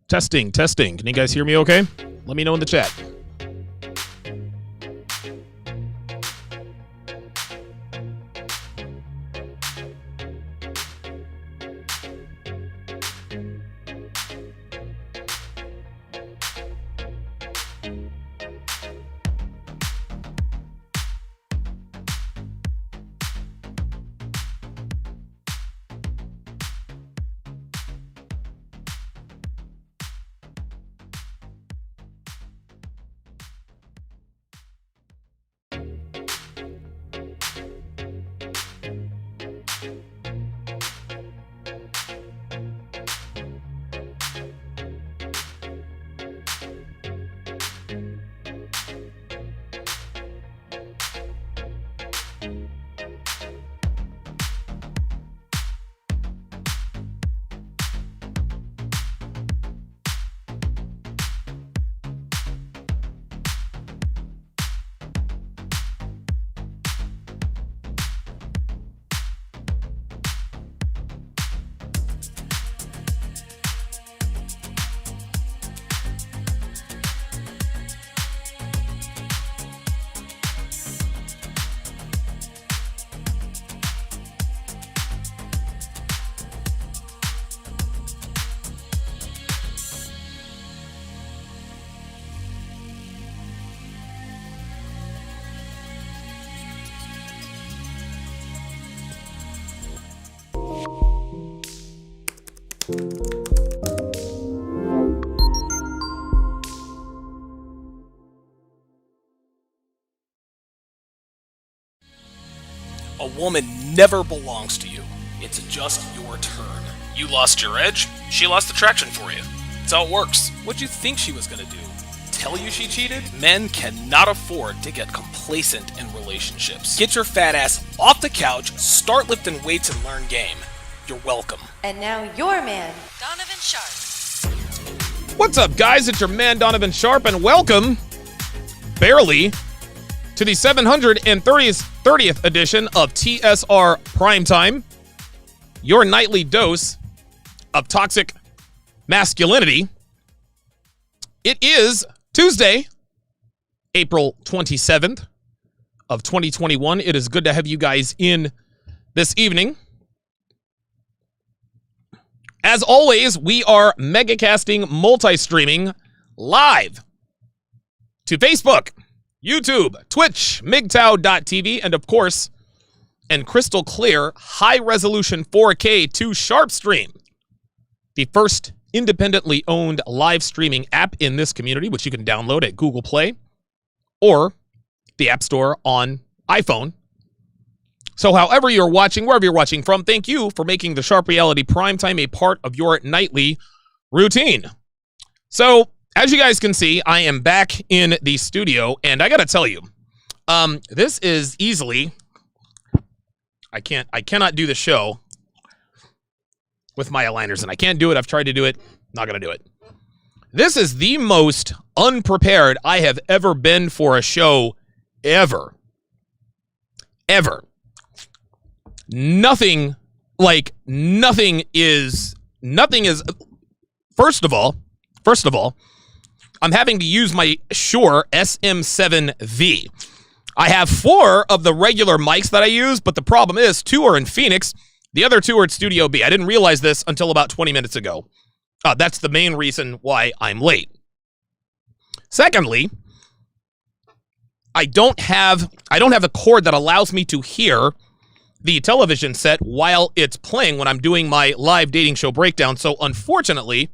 Testing. Can you guys hear me okay? Let me know in the chat. A woman never belongs to you. It's just your turn. You lost your edge, she lost attraction for you. That's how it works. What'd you think she was gonna do? Tell you she cheated? Men cannot afford to get complacent in relationships. Get your fat ass off the couch, start lifting weights and learn game. You're welcome. And now your man, Donovan Sharpe. What's up, guys? It's your man, Donovan Sharpe, and welcome, barely, to the 730th edition of TSR Primetime, your nightly dose of toxic masculinity. It is Tuesday, April 27th of 2021. It is good to have you guys in this evening. As always, we are megacasting, multi-streaming live to Facebook, YouTube, Twitch, MGTOW.tv, and of course, and crystal clear, high-resolution 4K to Sharpe Stream, the first independently owned live streaming app in this community, which you can download at Google Play or the App Store on iPhone. So however you're watching, wherever you're watching from, thank you for making the Sharpe Reality Primetime a part of your nightly routine. So, as you guys can see, I am back in the studio, and I gotta tell you, this is easily, I cannot do the show with my aligners, and I can't do it. I've tried to do it, not gonna do it. This is the most unprepared I have ever been for a show ever. Nothing is, first of all, I'm having to use my Shure SM7V. I have 4 of the regular mics that I use, but the problem is 2 are in Phoenix. The other 2 are at Studio B. I didn't realize this until about 20 minutes ago. That's the main reason why I'm late. Secondly, I don't have the cord that allows me to hear the television set while it's playing when I'm doing my live dating show breakdown. So unfortunately,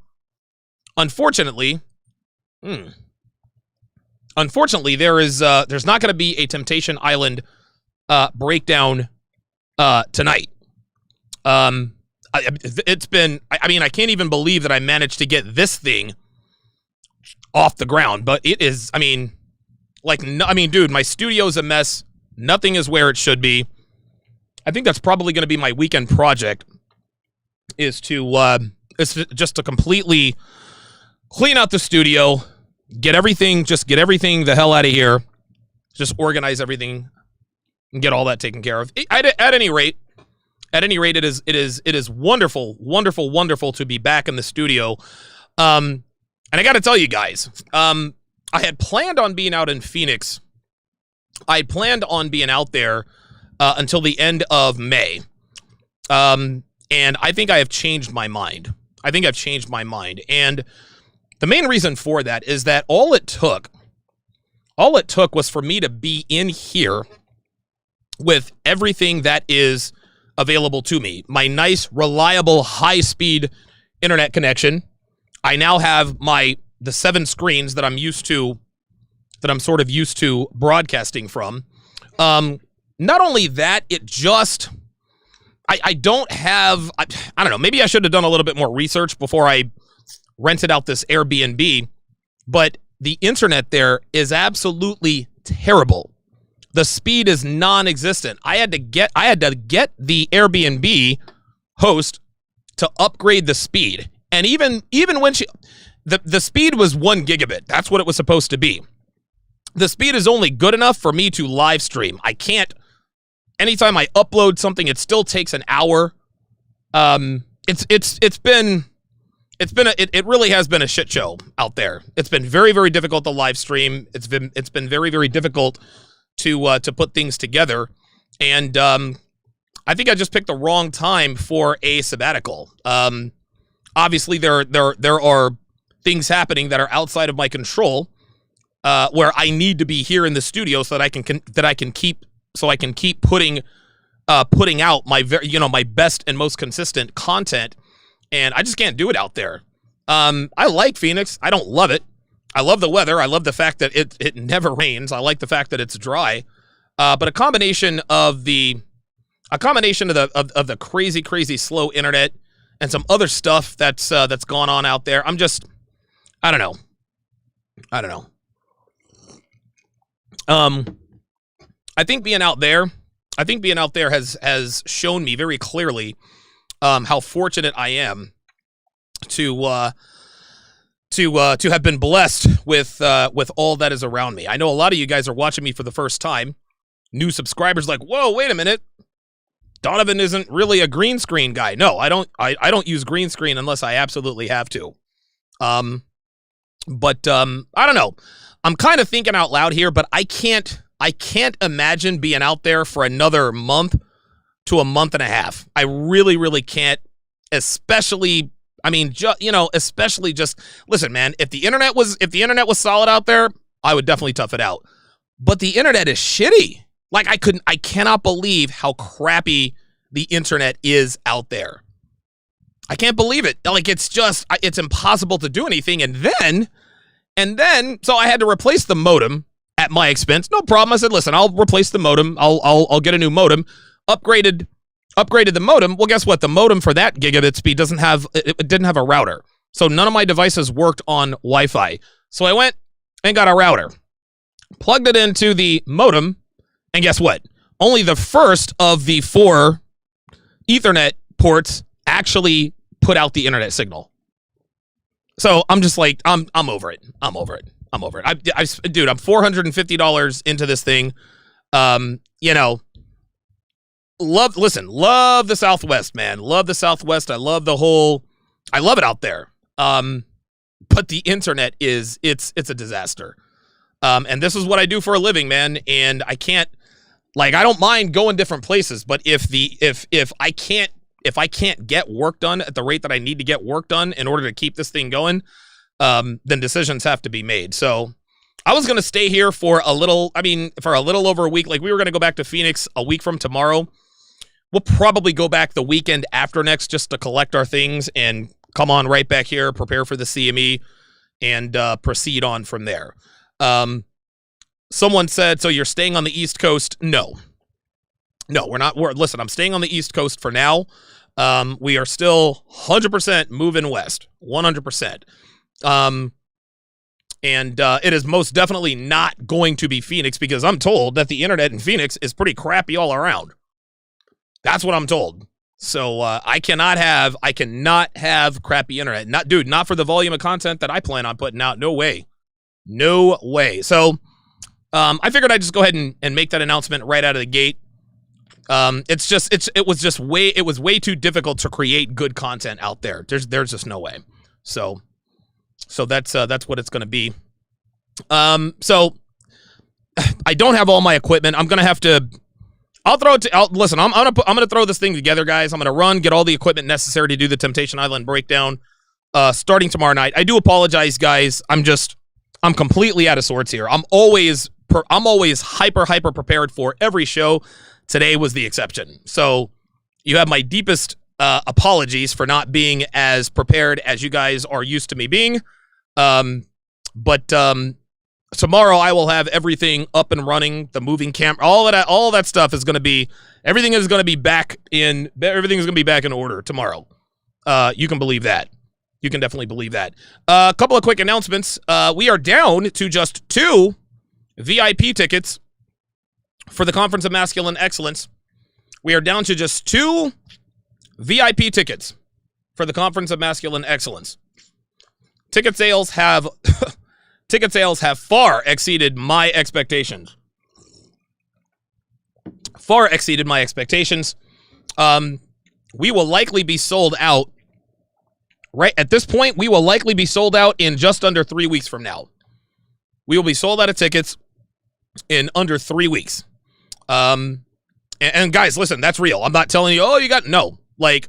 there's not going to be a Temptation Island breakdown tonight. It's been, I can't even believe that I managed to get this thing off the ground, but it is, dude, my studio's a mess. Nothing is where it should be. I think that's probably going to be my weekend project, is just to completely clean out the studio, get everything the hell out of here, just organize everything and get all that taken care of. At any rate, it is wonderful to be back in the studio. And I got to tell you guys, I had planned on being out in Phoenix. I had planned on being out there until the end of May. And I think I have changed my mind. And the main reason for that is that all it took was for me to be in here with everything that is available to me. My nice, reliable, high-speed internet connection. I now have the 7 screens that I'm sort of used to broadcasting from. Not only that, it just, I don't know, maybe I should have done a little bit more research before I rented out this Airbnb, but the internet there is absolutely terrible. The speed is non-existent. I had to get the Airbnb host to upgrade the speed. And even when the speed was 1 gigabit, that's what it was supposed to be. The speed is only good enough for me to live stream. I can't, anytime I upload something, it still takes an hour. It really has been a shit show out there. It's been very, very difficult to live stream. It's been very, very difficult to put things together. And I think I just picked the wrong time for a sabbatical. Obviously there are things happening that are outside of my control, where I need to be here in the studio so that I can keep putting out my best and most consistent content, and I just can't do it out there. I like Phoenix. I don't love it. I love the weather. I love the fact that it never rains. I like the fact that it's dry. But a combination of the crazy, crazy slow internet and some other stuff that's gone on out there. I don't know. I think being out there has shown me very clearly how fortunate I am to have been blessed with all that is around me. I know a lot of you guys are watching me for the first time. New subscribers like, whoa, wait a minute. Donovan isn't really a green screen guy. No, I don't use green screen unless I absolutely have to. But I don't know. I'm kind of thinking out loud here, but I can't imagine being out there for another month to a month and a half. I really, really can't. Especially just listen, man. If the internet was solid out there, I would definitely tough it out. But the internet is shitty. Like I cannot believe how crappy the internet is out there. I can't believe it. Like it's impossible to do anything. And then, so I had to replace the modem at my expense. No problem. I said, listen, I'll replace the modem. I'll get a new modem. Upgraded the modem. Well, guess what? The modem for that gigabit speed didn't have a router. So none of my devices worked on Wi-Fi. So I went and got a router, plugged it into the modem, and guess what? Only the first of the 4 Ethernet ports actually put out the internet signal. So I'm just like, I'm over it. I'm over it. Dude, I'm $450 into this thing. Love the Southwest, man. Love the Southwest. I love it out there. But the internet it's a disaster. And this is what I do for a living, man. And I don't mind going different places, but if I can't get work done at the rate that I need to get work done in order to keep this thing going, then decisions have to be made. So I was going to stay here for a little over a week. Like, we were going to go back to Phoenix a week from tomorrow. We'll probably go back the weekend after next just to collect our things and come on right back here, prepare for the CME, and proceed on from there. Someone said, so you're staying on the East Coast? No, we're not. Listen, I'm staying on the East Coast for now. We are still 100% moving west, 100%. And it is most definitely not going to be Phoenix, because I'm told that the internet in Phoenix is pretty crappy all around. That's what I'm told. So I cannot have crappy internet. Not for the volume of content that I plan on putting out. No way. So I figured I'd just go ahead and make that announcement right out of the gate. It was way too difficult to create good content out there. There's just no way. So So that's what it's going to be. So I don't have all my equipment. I'm going to have to. Listen, I'm gonna throw this thing together, guys. I'm gonna get all the equipment necessary to do the Temptation Island breakdown, starting tomorrow night. I do apologize, guys. I'm completely out of sorts here. I'm always hyper prepared for every show. Today was the exception. So you have my deepest apologies for not being as prepared as you guys are used to me being. But tomorrow I will have everything up and running, the moving camera, all that stuff is going to be, everything is going to be back in order tomorrow. You can believe that. You can definitely believe that. A couple of quick announcements. We are down to just 2 VIP tickets for the Conference of Masculine Excellence. We are down to just 2 VIP tickets for the Conference of Masculine Excellence. Ticket sales have far exceeded my expectations. Far exceeded my expectations. We will likely be sold out. Right at this point, we will likely be sold out in just under 3 weeks from now. We will be sold out of tickets in under 3 weeks. And guys, listen, that's real. I'm not telling you, no. Like,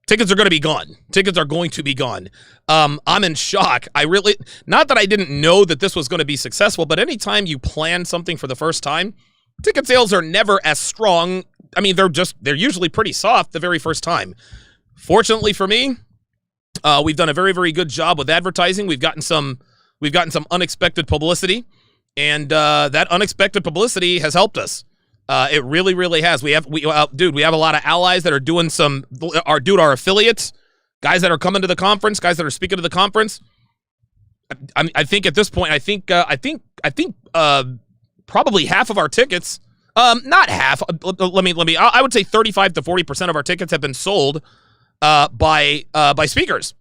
tickets are going to be gone. Tickets are going to be gone. I'm in shock. Not that I didn't know that this was going to be successful, but anytime you plan something for the first time, ticket sales are never as strong. I mean, they're usually pretty soft the very first time. Fortunately for me, we've done a very, very good job with advertising. We've gotten some unexpected publicity, and that unexpected publicity has helped us. It really, really has. We have a lot of allies that are doing our affiliates, guys that are coming to the conference, guys that are speaking to the conference. I think at this point, I think probably half of our tickets, not half. I would say 35 to 40% of our tickets have been sold by speakers,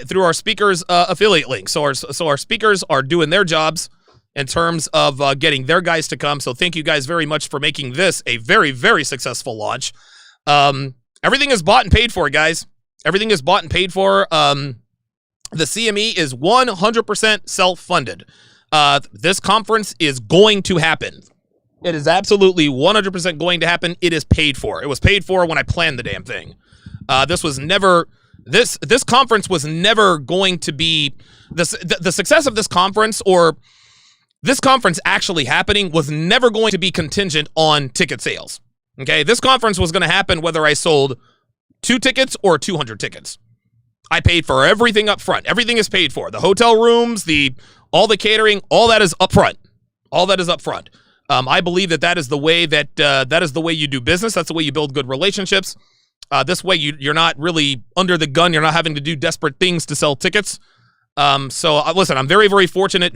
through our speakers affiliate link. So our speakers are doing their jobs in terms of getting their guys to come. So thank you guys very much for making this a very, very successful launch. Everything is bought and paid for, guys. Everything is bought and paid for. The CME is 100% self-funded. This conference is going to happen. It is absolutely 100% going to happen. It is paid for. It was paid for when I planned the damn thing. This conference was never going to be the success of this conference, or this conference actually happening, was never going to be contingent on ticket sales. Okay, this conference was going to happen whether I sold 2 tickets or 200 tickets. I paid for everything up front. Everything is paid for. The hotel rooms, all the catering, all that is up front. All that is up front. I believe that is the way you do business. That's the way you build good relationships. This way you're not really under the gun. You're not having to do desperate things to sell tickets. Listen, I'm very, very fortunate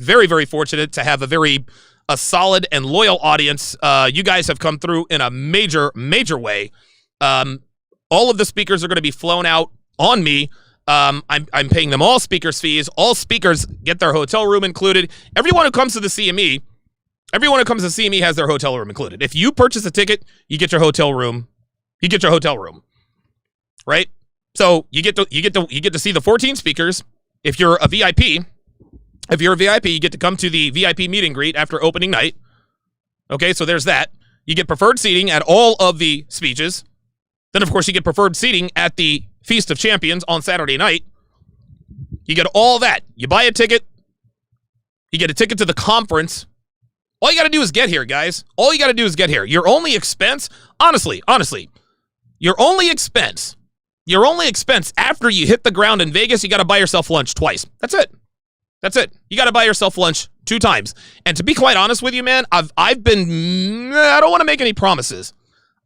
to have a solid and loyal audience. You guys have come through in a major, major way. All of the speakers are going to be flown out on me. I'm paying them all speakers fees. All speakers get their hotel room included. Everyone who comes to the CME has their hotel room included. If you purchase a ticket, you get your hotel room. Right? So you get to see the 14 speakers. If you're a VIP, you get to come to the VIP meet and greet after opening night. Okay, so there's that. You get preferred seating at all of the speeches. Then, of course, you get preferred seating at the Feast of Champions on Saturday night. You get all that. You buy a ticket. You get a ticket to the conference. All you got to do is get here, guys. All you got to do is get here. Your only expense, honestly, your only expense after you hit the ground in Vegas, you got to buy yourself lunch twice. That's it. You got to buy yourself lunch 2 times. And to be quite honest with you, man, I don't want to make any promises.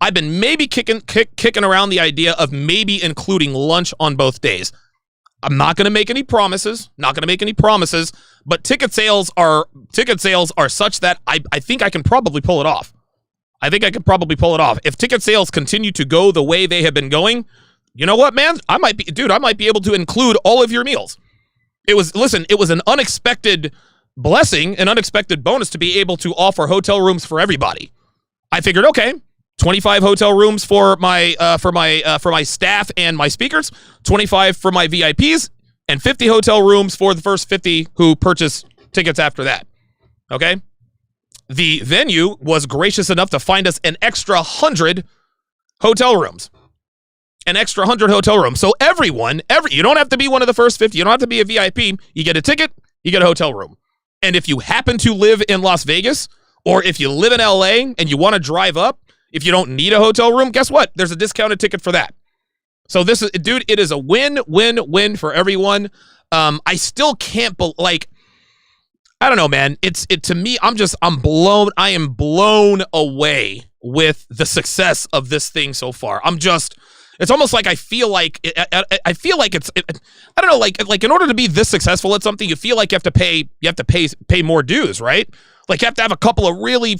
I've been maybe kicking around the idea of maybe including lunch on both days. I'm not going to make any promises. But ticket sales are such that I think I can probably pull it off. If ticket sales continue to go the way they have been going, you know what, man? I might be able to include all of your meals. It was an unexpected blessing, an unexpected bonus to be able to offer hotel rooms for everybody. I figured, okay, 25 hotel rooms for my staff and my speakers, 25 for my VIPs. and 50 hotel rooms for the first 50 who purchase tickets after that. Okay? The venue was gracious enough to find us an extra 100 hotel rooms. An extra 100 hotel rooms. So everyone, you don't have to be one of the first 50. You don't have to be a VIP. You get a ticket, you get a hotel room. And if you happen to live in Las Vegas, or if you live in LA and you want to drive up, if you don't need a hotel room, guess what? There's a discounted ticket for that. So this is, dude, it is a win-win-win for everyone. I still can't, I don't know, man. To me, I am blown away with the success of this thing so far. It's almost like I feel like it's, I don't know, like in order to be this successful at something, you feel like you have to pay more dues, right? Like you have to have a couple of you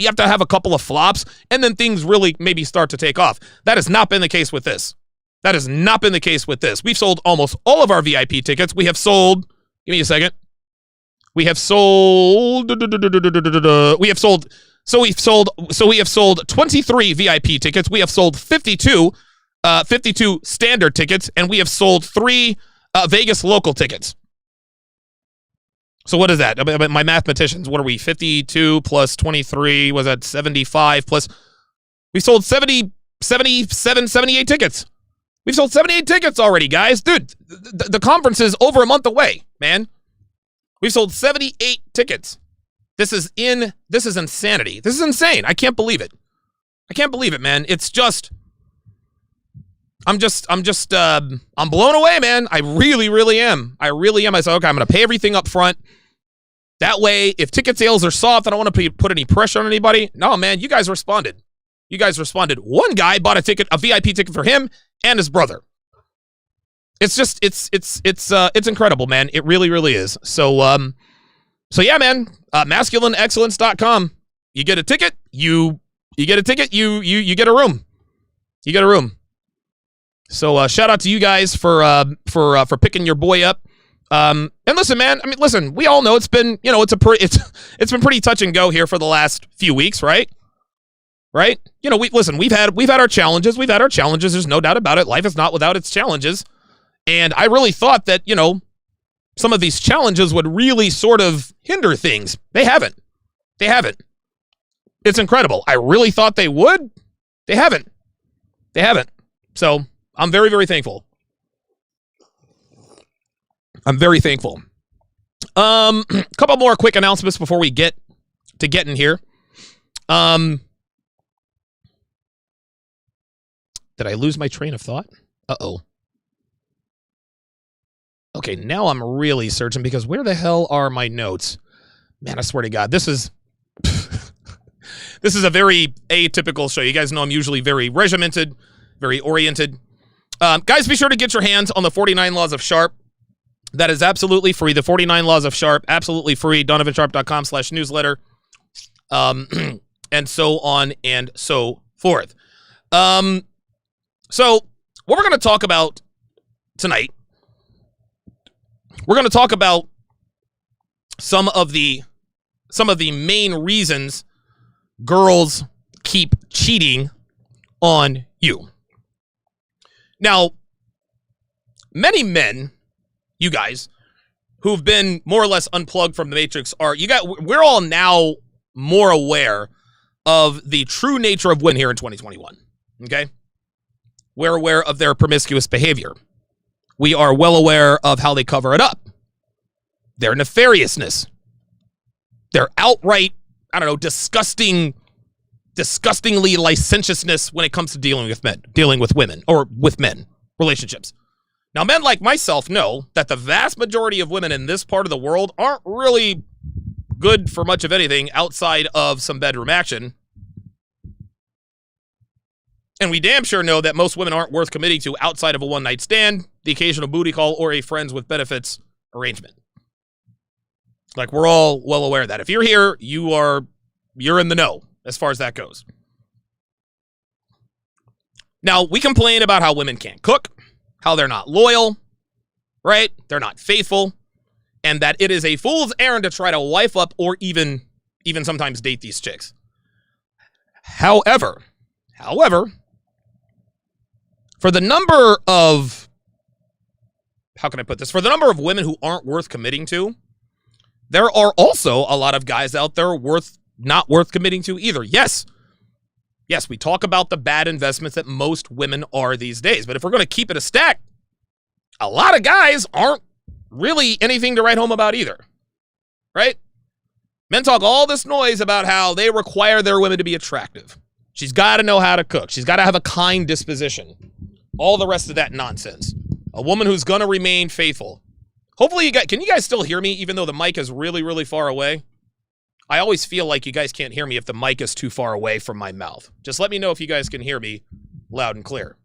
have to have a couple of flops, and then things really maybe start to take off. That has not been the case with this. That has not been the case with this. We've sold almost all of our VIP tickets. We have sold, give me a second. We have sold 23 VIP tickets. We have sold 52 standard tickets, and we have sold 3 Vegas local tickets. So what is that? My mathematicians, what are we? 52 plus 23, was that 75 plus? We sold 77, 78 tickets. We've sold 78 tickets already, guys. Dude, the conference is over a month away, man. We've sold 78 tickets. This is insanity. This is insane. I can't believe it. I can't believe it, man. It's just, I'm blown away, man. I really, really am. I said, okay, I'm going to pay everything up front. That way, if ticket sales are soft, I don't want to put any pressure on anybody. No, man, you guys responded. One guy bought a VIP ticket for him and his brother. It's just, it's incredible, man. It really, really is. So yeah, man, masculineexcellence.com. You get a ticket, you get a room. You get a room. So shout out to you guys for picking your boy up. And listen, man, we all know it's been been pretty touch and go here for the last few weeks, right? Right? We've had our challenges. There's no doubt about it. Life is not without its challenges. And I really thought that, some of these challenges would really sort of hinder things. They haven't. It's incredible. I really thought they would. They haven't. So I'm very, very thankful. I'm very thankful. A couple more quick announcements before we get in here. Did I lose my train of thought? Uh-oh. Okay, now I'm really searching because where the hell are my notes? Man, I swear to God, this is a very atypical show. You guys know I'm usually very regimented, very oriented. Guys, be sure to get your hands on the 49 Laws of Sharpe. That is absolutely free. The 49 Laws of Sharpe, absolutely free. DonovanSharpe.com/newsletter. And so on and so forth. So what we're going to talk about tonight, we're going to talk about some of the main reasons girls keep cheating on you. Now, many men, you guys, who've been more or less unplugged from the Matrix we're all now more aware of the true nature of women here in 2021. Okay? We're aware of their promiscuous behavior. We are well aware of how they cover it up. Their nefariousness. Their outright, disgustingly licentiousness when it comes to dealing with women, or with men, relationships. Now, men like myself know that the vast majority of women in this part of the world aren't really good for much of anything outside of some bedroom action. And we damn sure know that most women aren't worth committing to outside of a one-night stand, the occasional booty call, or a friends with benefits arrangement. Like, we're all well aware of that. If you're here, you're in the know as far as that goes. Now, we complain about how women can't cook, how they're not loyal, right? They're not faithful, and that it is a fool's errand to try to wife up or even sometimes date these chicks. However, for the number of how can I put this? For the number of women who aren't worth committing to, there are also a lot of guys out there not worth committing to either. Yes, we talk about the bad investments that most women are these days. But if we're going to keep it a stack, a lot of guys aren't really anything to write home about either. Right? Men talk all this noise about how they require their women to be attractive. She's got to know how to cook. She's got to have a kind disposition. All the rest of that nonsense. A woman who's going to remain faithful. Hopefully can you guys still hear me even though the mic is really, really far away? I always feel like you guys can't hear me if the mic is too far away from my mouth. Just let me know if you guys can hear me loud and clear.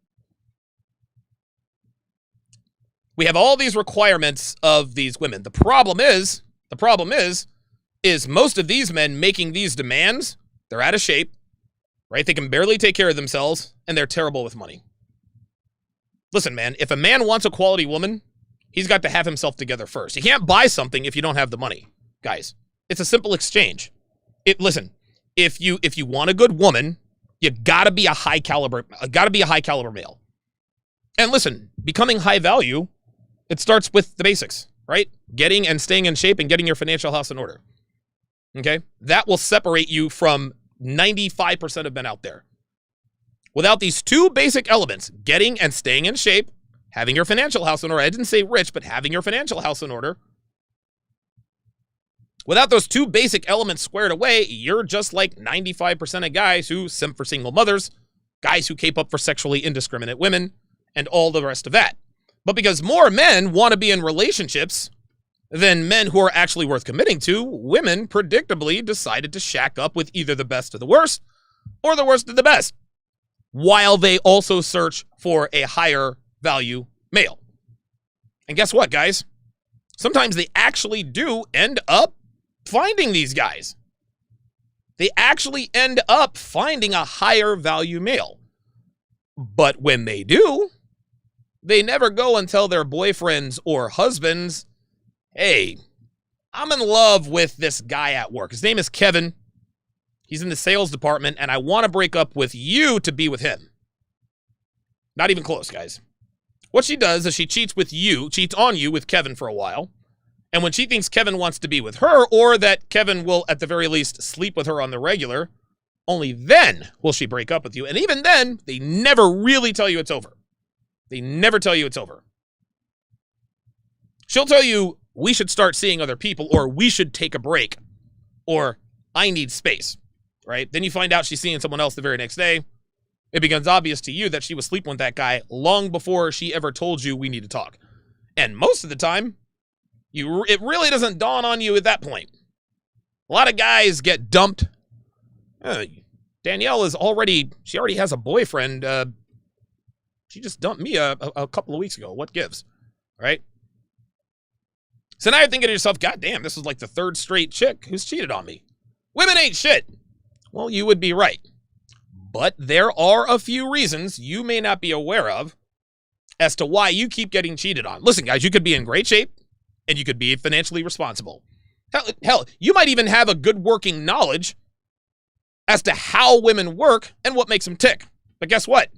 We have all these requirements of these women. The problem is most of these men making these demands, they're out of shape, right? They can barely take care of themselves, and they're terrible with money. Listen, man, if a man wants a quality woman, he's got to have himself together first. You can't buy something if you don't have the money, guys. It's a simple exchange. Listen, if you want a good woman, you gotta be a high caliber male. And listen, becoming high value, it starts with the basics, right? Getting and staying in shape and getting your financial house in order. Okay? That will separate you from 95% of men out there. Without these two basic elements, getting and staying in shape, having your financial house in order, I didn't say rich, but having your financial house in order. Without those two basic elements squared away, you're just like 95% of guys who simp for single mothers, guys who cape up for sexually indiscriminate women, and all the rest of that. But because more men want to be in relationships than men who are actually worth committing to, women predictably decided to shack up with either the best of the worst or the worst of the best, while they also search for a higher value male. And guess what, guys? Sometimes they actually do end up finding these guys. They actually end up finding a higher value male. But when they do, they never go and tell their boyfriends or husbands, hey, I'm in love with this guy at work. His name is Kevin. He's in the sales department, and I want to break up with you to be with him. Not even close, guys. What she does is she cheats on you with Kevin for a while. And when she thinks Kevin wants to be with her, or that Kevin will at the very least sleep with her on the regular, only then will she break up with you. And even then, they never really tell you it's over. They never tell you it's over. She'll tell you, we should start seeing other people, or we should take a break, or I need space, right? Then you find out she's seeing someone else the very next day. It becomes obvious to you that she was sleeping with that guy long before she ever told you we need to talk. And most of the time, it really doesn't dawn on you at that point. A lot of guys get dumped. Danielle already has a boyfriend. She just dumped me a couple of weeks ago. What gives, right? So now you're thinking to yourself, God damn, this is like the third straight chick who's cheated on me. Women ain't shit. Well, you would be right. But there are a few reasons you may not be aware of as to why you keep getting cheated on. Listen, guys, you could be in great shape, and you could be financially responsible. Hell, you might even have a good working knowledge as to how women work and what makes them tick. But guess what?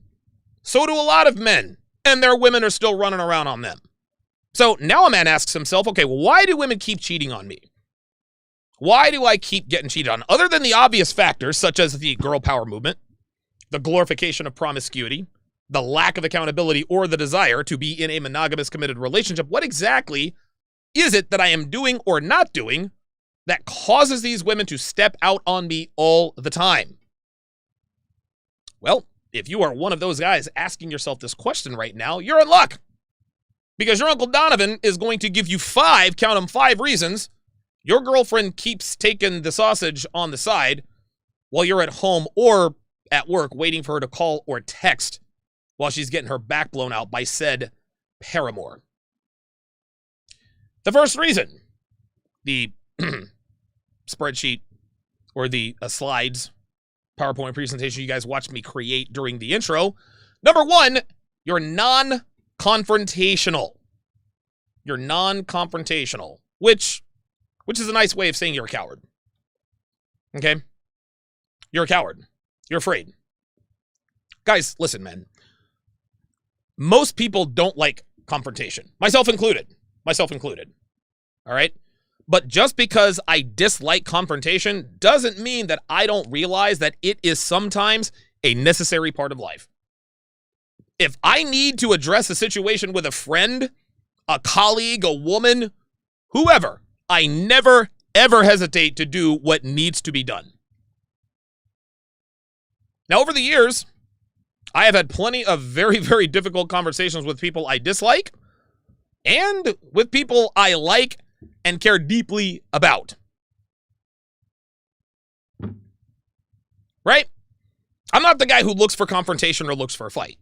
So do a lot of men, and their women are still running around on them. So now a man asks himself, okay, well, why do women keep cheating on me? Why do I keep getting cheated on? Other than the obvious factors, such as the girl power movement, the glorification of promiscuity, the lack of accountability, or the desire to be in a monogamous committed relationship, what exactly is it that I am doing or not doing that causes these women to step out on me all the time? Well, if you are one of those guys asking yourself this question right now, you're in luck. Because your Uncle Donovan is going to give you 5 reasons your girlfriend keeps taking the sausage on the side while you're at home or at work waiting for her to call or text while she's getting her back blown out by said paramour. The first reason, the spreadsheet or the slides, PowerPoint presentation you guys watched me create during the intro. Number 1, you're non-confrontational. You're non-confrontational, which is a nice way of saying you're a coward. Okay? You're a coward. You're afraid. Guys, listen, man. Most people don't like confrontation. Myself included. All right? But just because I dislike confrontation doesn't mean that I don't realize that it is sometimes a necessary part of life. If I need to address a situation with a friend, a colleague, a woman, whoever, I never, ever hesitate to do what needs to be done. Now, over the years, I have had plenty of very, very difficult conversations with people I dislike and with people I like and care deeply about. Right? I'm not the guy who looks for confrontation or looks for a fight.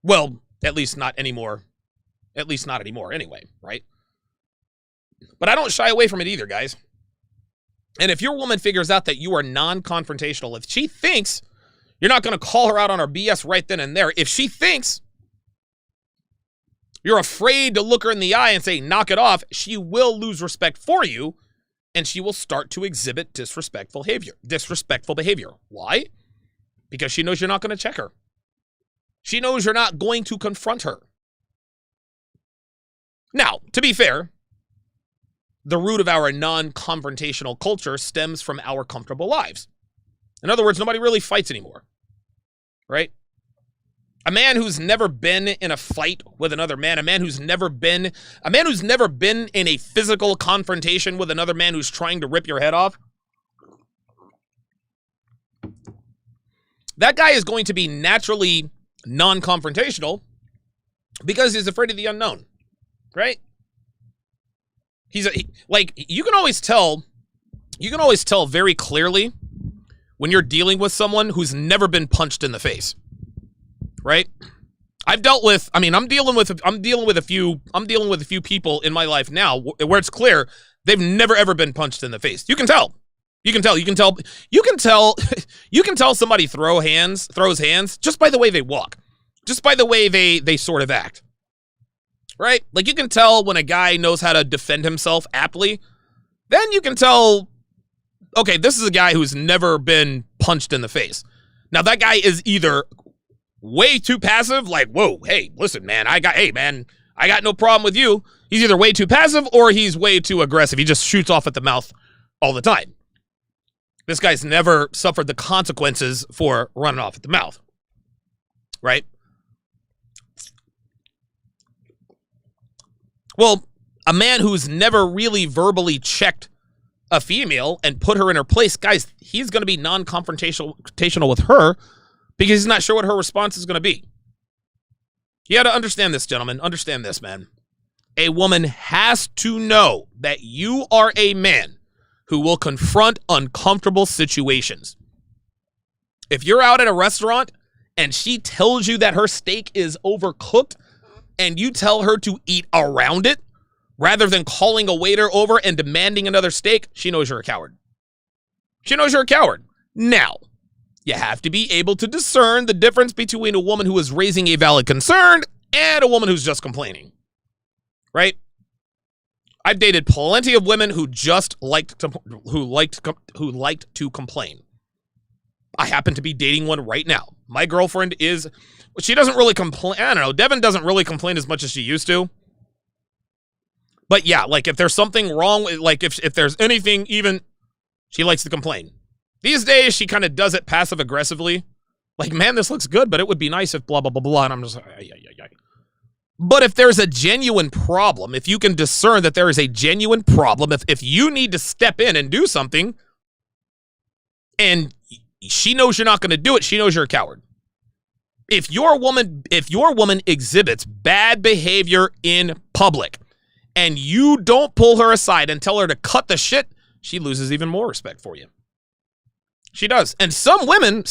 Well, at least not anymore. At least not anymore anyway, right? But I don't shy away from it either, guys. And if your woman figures out that you are non-confrontational, if she thinks you're not going to call her out on her BS right then and there, if she thinks you're afraid to look her in the eye and say, knock it off, she will lose respect for you, and she will start to exhibit disrespectful behavior. Why? Because she knows you're not going to check her. She knows you're not going to confront her. Now, to be fair, the root of our non-confrontational culture stems from our comfortable lives. In other words, nobody really fights anymore, right? A man who's never been in a fight with another man, a man who's never been in a physical confrontation with another man who's trying to rip your head off, that guy is going to be naturally non-confrontational because he's afraid of the unknown, right? You can always tell very clearly when you're dealing with someone who's never been punched in the face, right? I'm dealing with a few people in my life now where it's clear they've never ever been punched in the face. You can tell somebody throws hands just by the way they walk, just by the way they sort of act. Right? Like, you can tell when a guy knows how to defend himself aptly. Then you can tell, okay, this is a guy who's never been punched in the face. Now, that guy is either way too passive, like, whoa, hey, listen, man, I got no problem with you. He's either way too passive or he's way too aggressive. He just shoots off at the mouth all the time. This guy's never suffered the consequences for running off at the mouth. Right? Well, a man who's never really verbally checked a female and put her in her place, guys, he's going to be non-confrontational with her because he's not sure what her response is going to be. You got to understand this, gentlemen. Understand this, man. A woman has to know that you are a man who will confront uncomfortable situations. If you're out at a restaurant and she tells you that her steak is overcooked, and you tell her to eat around it, rather than calling a waiter over and demanding another steak, she knows you're a coward. She knows you're a coward. Now, you have to be able to discern the difference between a woman who is raising a valid concern and a woman who's just complaining. Right? I've dated plenty of women who just liked to complain. I happen to be dating one right now. My girlfriend she doesn't really complain. I don't know. Devin doesn't really complain as much as she used to. But yeah, like if there's something wrong, like if there's anything even, she likes to complain. These days, she kind of does it passive aggressively. Like, man, this looks good, but it would be nice if blah, blah, blah, blah. And I'm just like, ay. But if there's a genuine problem, if you can discern that there is a genuine problem, if you need to step in and do something, and she knows you're not going to do it, she knows you're a coward. If your woman exhibits bad behavior in public and you don't pull her aside and tell her to cut the shit, she loses even more respect for you. She does. And some women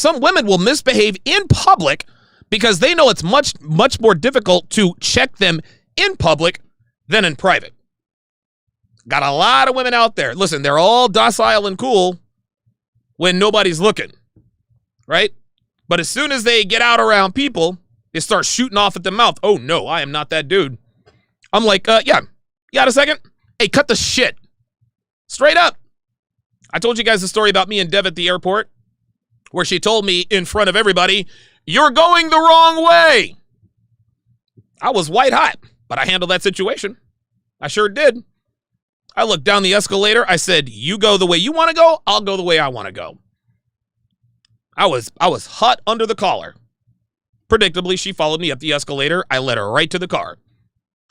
will misbehave in public because they know it's much, much more difficult to check them in public than in private. Got a lot of women out there. Listen, they're all docile and cool when nobody's looking, right? But as soon as they get out around people, they start shooting off at the mouth. Oh, no, I am not that dude. I'm like, yeah. You got a second? Hey, cut the shit. Straight up. I told you guys the story about me and Dev at the airport where she told me in front of everybody, you're going the wrong way. I was white hot, but I handled that situation. I sure did. I looked down the escalator. I said, you go the way you want to go. I'll go the way I want to go. I was hot under the collar. Predictably, she followed me up the escalator. I led her right to the car.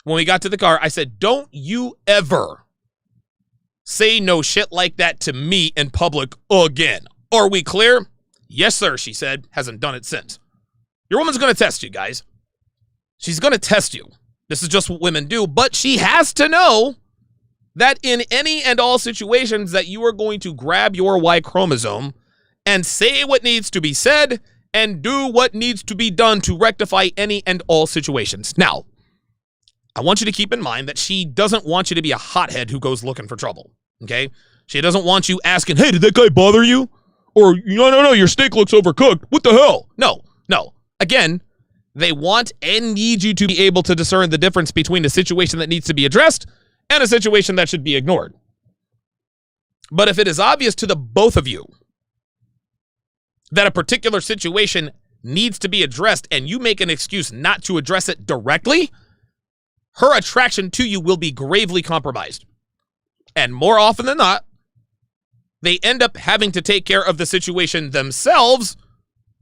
When we got to the car, I said, don't you ever say no shit like that to me in public again. Are we clear? Yes, sir, she said. Hasn't done it since. Your woman's going to test you, guys. She's going to test you. This is just what women do. But she has to know that in any and all situations that you are going to grab your Y chromosome and say what needs to be said and do what needs to be done to rectify any and all situations. Now, I want you to keep in mind that she doesn't want you to be a hothead who goes looking for trouble, okay? She doesn't want you asking, hey, did that guy bother you? Or, no, your steak looks overcooked. What the hell? No. Again, they want and need you to be able to discern the difference between a situation that needs to be addressed and a situation that should be ignored. But if it is obvious to the both of you that a particular situation needs to be addressed and you make an excuse not to address it directly, her attraction to you will be gravely compromised. And more often than not, they end up having to take care of the situation themselves,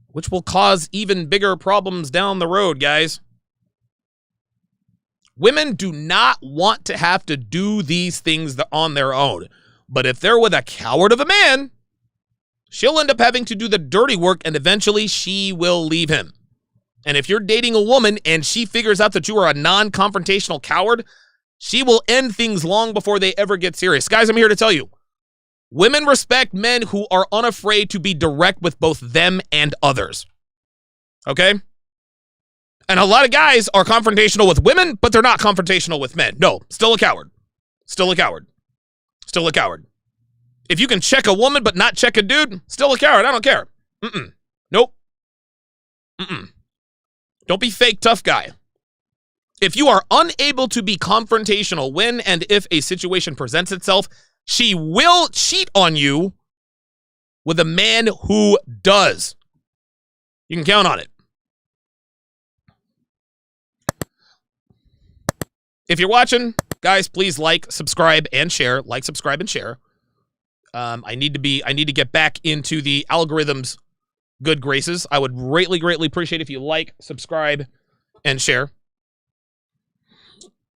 which will cause even bigger problems down the road, guys. Women do not want to have to do these things on their own. But if they're with a coward of a man, she'll end up having to do the dirty work, and eventually she will leave him. And if you're dating a woman and she figures out that you are a non-confrontational coward, she will end things long before they ever get serious. Guys, I'm here to tell you, women respect men who are unafraid to be direct with both them and others. Okay? And a lot of guys are confrontational with women, but they're not confrontational with men. No, still a coward. Still a coward. Still a coward. If you can check a woman but not check a dude, still a coward. I don't care. Nope. Don't be fake tough guy. If you are unable to be confrontational when and if a situation presents itself, she will cheat on you with a man who does. You can count on it. If you're watching, guys, please like, subscribe, and share. Like, subscribe, and share. I need to get back into the algorithm's good graces. I would greatly appreciate if you like, subscribe, and share.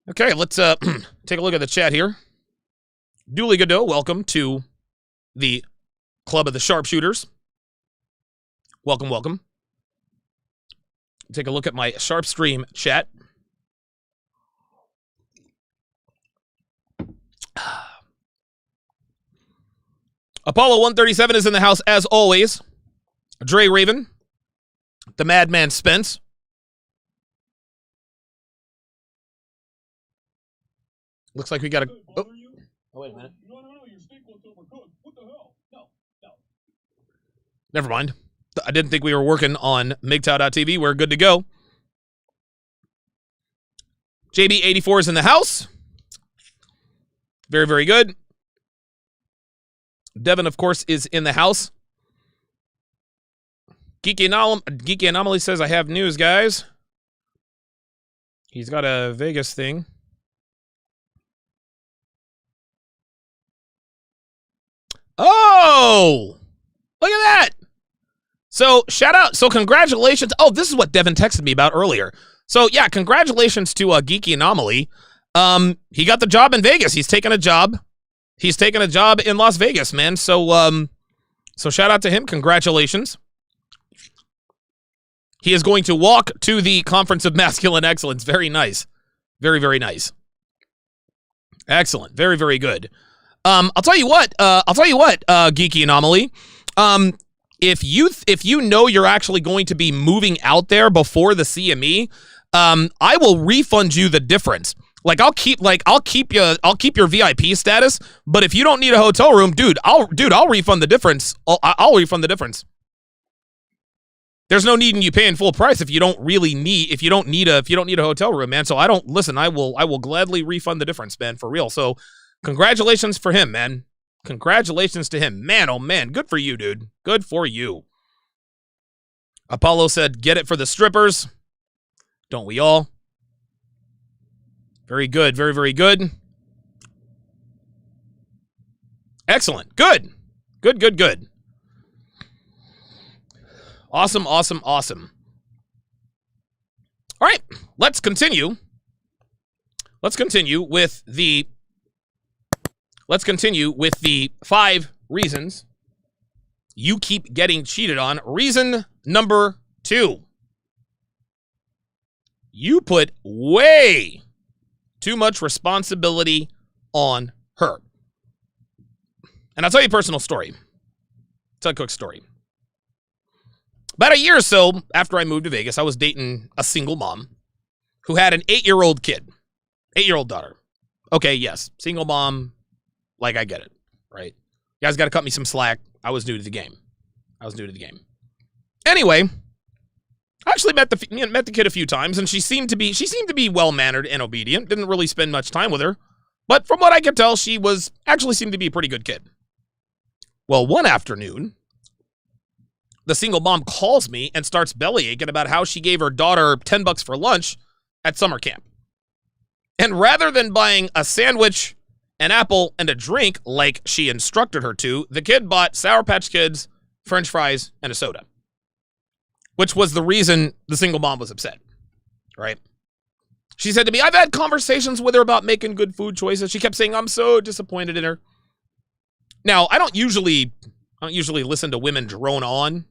Okay, let's take a look at the chat here. Dooley Godot, welcome to the Club of the Sharpshooters. Welcome. Take a look at my Sharpe Stream chat. Apollo 137 is in the house as always. Dre Raven, the Madman Spence. Looks like we got a... Oh, wait a minute. No, your steak looks overcooked. What the hell? No. Never mind. I didn't think we were working on MGTOW.tv. We're good to go. JB84 is in the house. Very good. Devin, of course, is in the house. Geeky Anomaly says, I have news, guys. He's got a Vegas thing. Oh! Look at that! So, shout out. So, congratulations. Oh, this is what Devin texted me about earlier. So, yeah, congratulations to Geeky Anomaly. He got the job in Vegas. He's taking a job. He's taking a job in Las Vegas, man. So shout out to him. Congratulations. He is going to walk to the Conference of Masculine Excellence. Very nice. Very nice. Excellent. Very good. I'll tell you what, Geeky Anomaly. If you know you're actually going to be moving out there before the CME, I will refund you the difference. Like I'll keep your VIP status, but if you don't need a hotel room, I'll refund the difference. I'll refund the difference. There's no need in you paying full price if you don't need a hotel room, man. So I will gladly refund the difference, man, for real. So congratulations for him, man. Congratulations to him. Man, oh man, good for you, dude. Good for you. Apollo said, get it for the strippers. Don't we all? Very good. Very, very good. Excellent. Good. Good, good, good. Awesome, awesome, awesome. All right, let's continue. Let's continue with the 5 reasons you keep getting cheated on. Reason number 2. You put way too much responsibility on her. And I'll tell you a personal story. Tell a quick story. About a year or so after I moved to Vegas, I was dating a single mom who had an 8-year-old kid. 8-year-old daughter. Okay, yes. Single mom. Like, I get it. Right? You guys got to cut me some slack. I was new to the game. Anyway, I actually met the kid a few times, and she seemed to be well-mannered and obedient. Didn't really spend much time with her. But from what I could tell, she seemed to be a pretty good kid. Well, one afternoon, the single mom calls me and starts bellyaching about how she gave her daughter $10 for lunch at summer camp. And rather than buying a sandwich, an apple, and a drink like she instructed her to, the kid bought Sour Patch Kids, French fries, and a soda. Which was the reason the single mom was upset, right? She said to me, I've had conversations with her about making good food choices. She kept saying, I'm so disappointed in her. Now, I don't usually listen to women drone on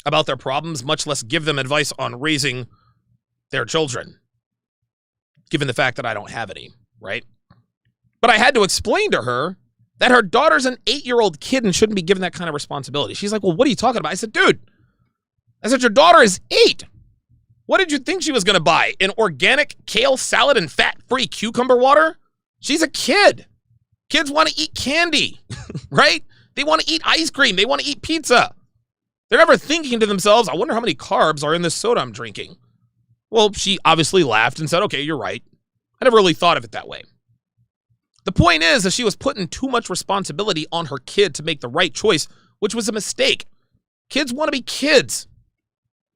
about their problems, much less give them advice on raising their children, given the fact that I don't have any, right? But I had to explain to her that her daughter's an 8-year-old kid and shouldn't be given that kind of responsibility. She's like, well, what are you talking about? I said, dude, your daughter is 8. What did you think she was going to buy? An organic kale salad and fat-free cucumber water? She's a kid. Kids want to eat candy, right? They want to eat ice cream. They want to eat pizza. They're never thinking to themselves, I wonder how many carbs are in this soda I'm drinking. Well, she obviously laughed and said, okay, you're right. I never really thought of it that way. The point is that she was putting too much responsibility on her kid to make the right choice, which was a mistake. Kids want to be kids.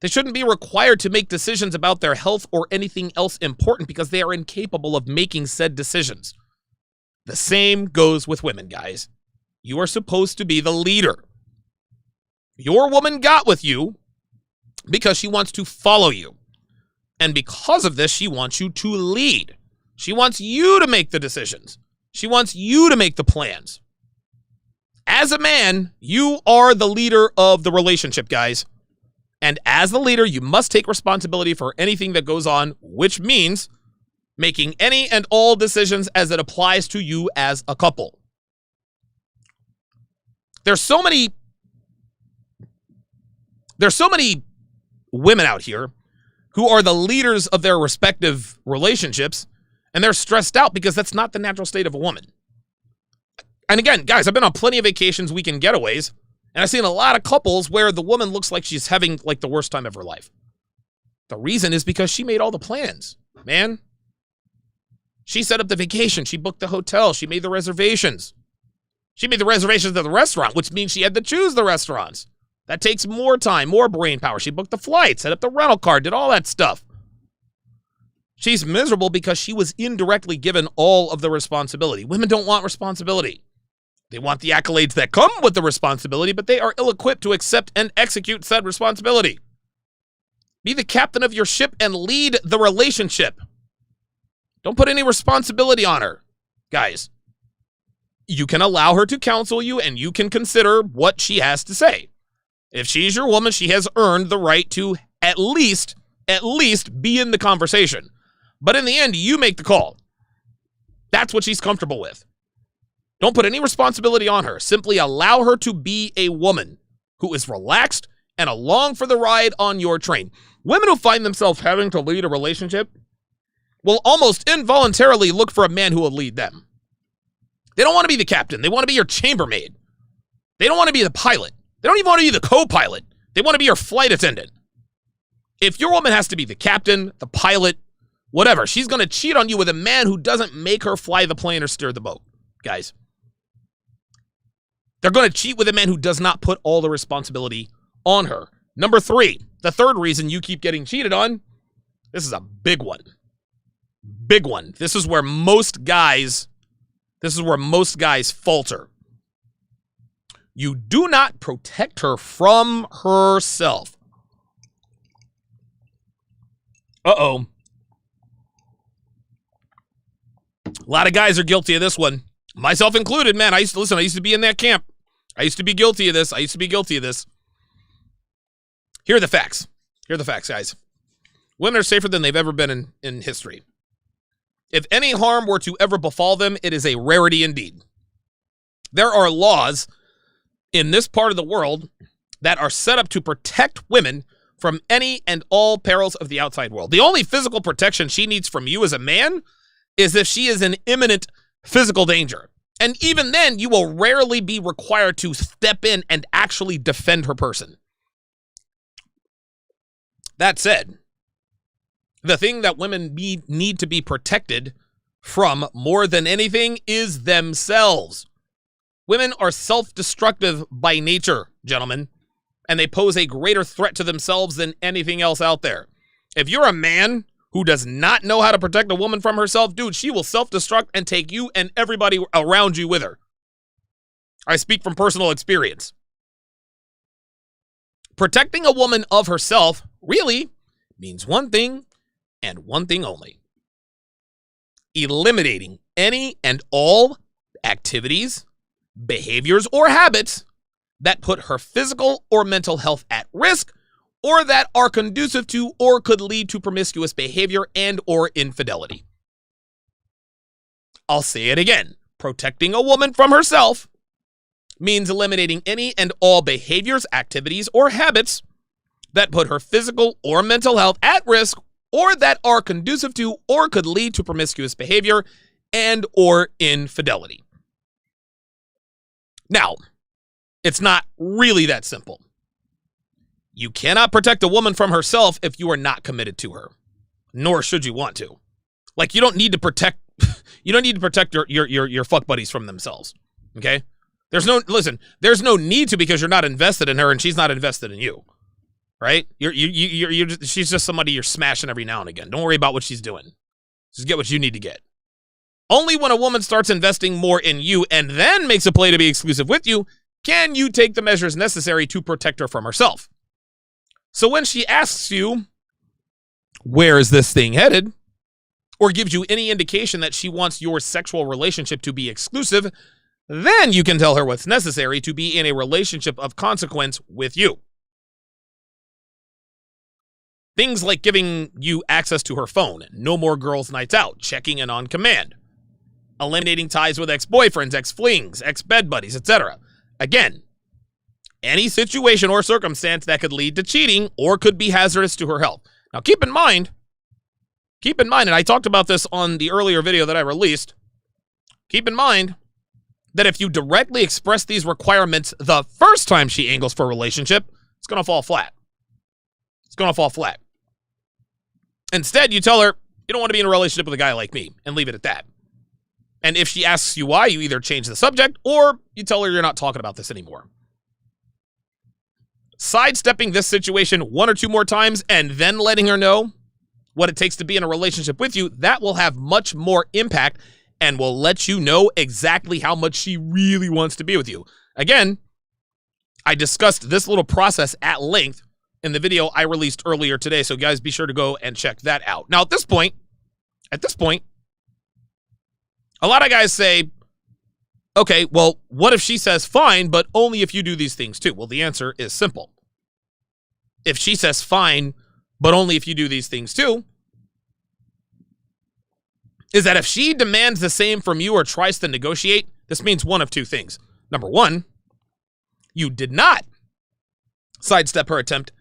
They shouldn't be required to make decisions about their health or anything else important because they are incapable of making said decisions. The same goes with women, guys. You are supposed to be the leader. Your woman got with you because she wants to follow you. And because of this, she wants you to lead. She wants you to make the decisions. She wants you to make the plans. As a man, you are the leader of the relationship, guys. And as the leader, you must take responsibility for anything that goes on, which means making any and all decisions as it applies to you as a couple. There's so many women out here who are the leaders of their respective relationships, and they're stressed out because that's not the natural state of a woman. And again, guys, I've been on plenty of vacations, weekend getaways, and I've seen a lot of couples where the woman looks like she's having like the worst time of her life. The reason is because she made all the plans, man. She set up the vacation. She booked the hotel. She made the reservations. She made the reservations at the restaurant, which means she had to choose the restaurants. That takes more time, more brain power. She booked the flight, set up the rental car, did all that stuff. She's miserable because she was indirectly given all of the responsibility. Women don't want responsibility. They want the accolades that come with the responsibility, but they are ill-equipped to accept and execute said responsibility. Be the captain of your ship and lead the relationship. Don't put any responsibility on her, guys. You can allow her to counsel you, and you can consider what she has to say. If she's your woman, she has earned the right to at least be in the conversation. But in the end, you make the call. That's what she's comfortable with. Don't put any responsibility on her. Simply allow her to be a woman who is relaxed and along for the ride on your train. Women who find themselves having to lead a relationship will almost involuntarily look for a man who will lead them. They don't want to be the captain. They want to be your chambermaid. They don't want to be the pilot. They don't even want to be the co-pilot. They want to be your flight attendant. If your woman has to be the captain, the pilot, whatever, she's going to cheat on you with a man who doesn't make her fly the plane or steer the boat, guys. They're going to cheat with a man who does not put all the responsibility on her. Number 3, the third reason you keep getting cheated on, this is a big one. Big one. This is where most guys falter. You do not protect her from herself. Uh-oh. A lot of guys are guilty of this one. Myself included, man. I used to be in that camp. I used to be guilty of this. Here are the facts. Guys. Women are safer than they've ever been in history. If any harm were to ever befall them, it is a rarity indeed. There are laws in this part of the world that are set up to protect women from any and all perils of the outside world. The only physical protection she needs from you as a man is if she is in imminent physical danger. And even then, you will rarely be required to step in and actually defend her person. That said, the thing that women need to be protected from more than anything is themselves. Women are self-destructive by nature, gentlemen, and they pose a greater threat to themselves than anything else out there. If you're a man who does not know how to protect a woman from herself, dude, she will self-destruct and take you and everybody around you with her. I speak from personal experience. Protecting a woman of herself really means one thing and one thing only. Eliminating any and all activities, behaviors, or habits that put her physical or mental health at risk, or that are conducive to or could lead to promiscuous behavior and or infidelity. I'll say it again. Protecting a woman from herself means eliminating any and all behaviors, activities, or habits that put her physical or mental health at risk, or that are conducive to or could lead to promiscuous behavior and or infidelity. Now, it's not really that simple. You cannot protect a woman from herself if you are not committed to her, nor should you want to. Like, you don't need to protect your fuck buddies from themselves. Okay? There's no need to, because you're not invested in her and she's not invested in you. Right? She's just somebody you're smashing every now and again. Don't worry about what she's doing. Just get what you need to get. Only when a woman starts investing more in you and then makes a play to be exclusive with you can you take the measures necessary to protect her from herself. So when she asks you, where is this thing headed? Or gives you any indication that she wants your sexual relationship to be exclusive, then you can tell her what's necessary to be in a relationship of consequence with you. Things like giving you access to her phone, no more girls' nights out, checking in on command, eliminating ties with ex-boyfriends, ex-flings, ex-bed buddies, etc. Again, any situation or circumstance that could lead to cheating or could be hazardous to her health. Now keep in mind, and I talked about this on the earlier video that I released, keep in mind that if you directly express these requirements the first time she angles for a relationship, it's going to fall flat. It's going to fall flat. Instead, you tell her, you don't want to be in a relationship with a guy like me, and leave it at that. And if she asks you why, you either change the subject or you tell her you're not talking about this anymore. Sidestepping this situation one or two more times and then letting her know what it takes to be in a relationship with you, that will have much more impact and will let you know exactly how much she really wants to be with you. Again, I discussed this little process at length in the video I released earlier today, so guys, be sure to go and check that out. Now, at this point, a lot of guys say, okay, well, what if she says fine, but only if you do these things too? Well, the answer is simple. If she says fine, but only if you do these things too, is that if she demands the same from you or tries to negotiate, this means one of two things. Number one, you did not sidestep her attempt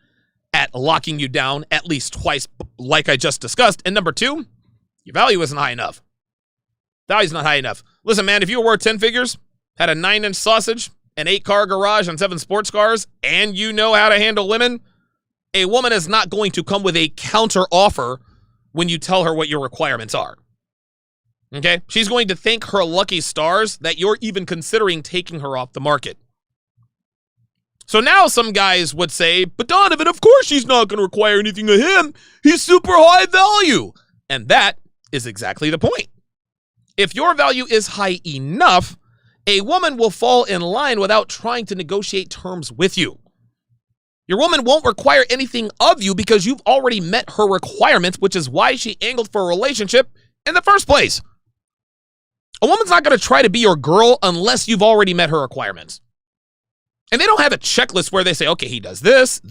at locking you down at least twice, like I just discussed. And number two, your value isn't high enough. Value's not high enough. Listen, man, if you were worth 10 figures, had a 9-inch sausage, an 8-car garage, and 7 sports cars, and you know how to handle women, a woman is not going to come with a counter offer when you tell her what your requirements are. Okay? She's going to thank her lucky stars that you're even considering taking her off the market. So now some guys would say, but Donovan, of course she's not going to require anything of him. He's super high value. And that is exactly the point. If your value is high enough, a woman will fall in line without trying to negotiate terms with you. Your woman won't require anything of you because you've already met her requirements, which is why she angled for a relationship in the first place. A woman's not going to try to be your girl unless you've already met her requirements. And they don't have a checklist where they say, okay, he does this,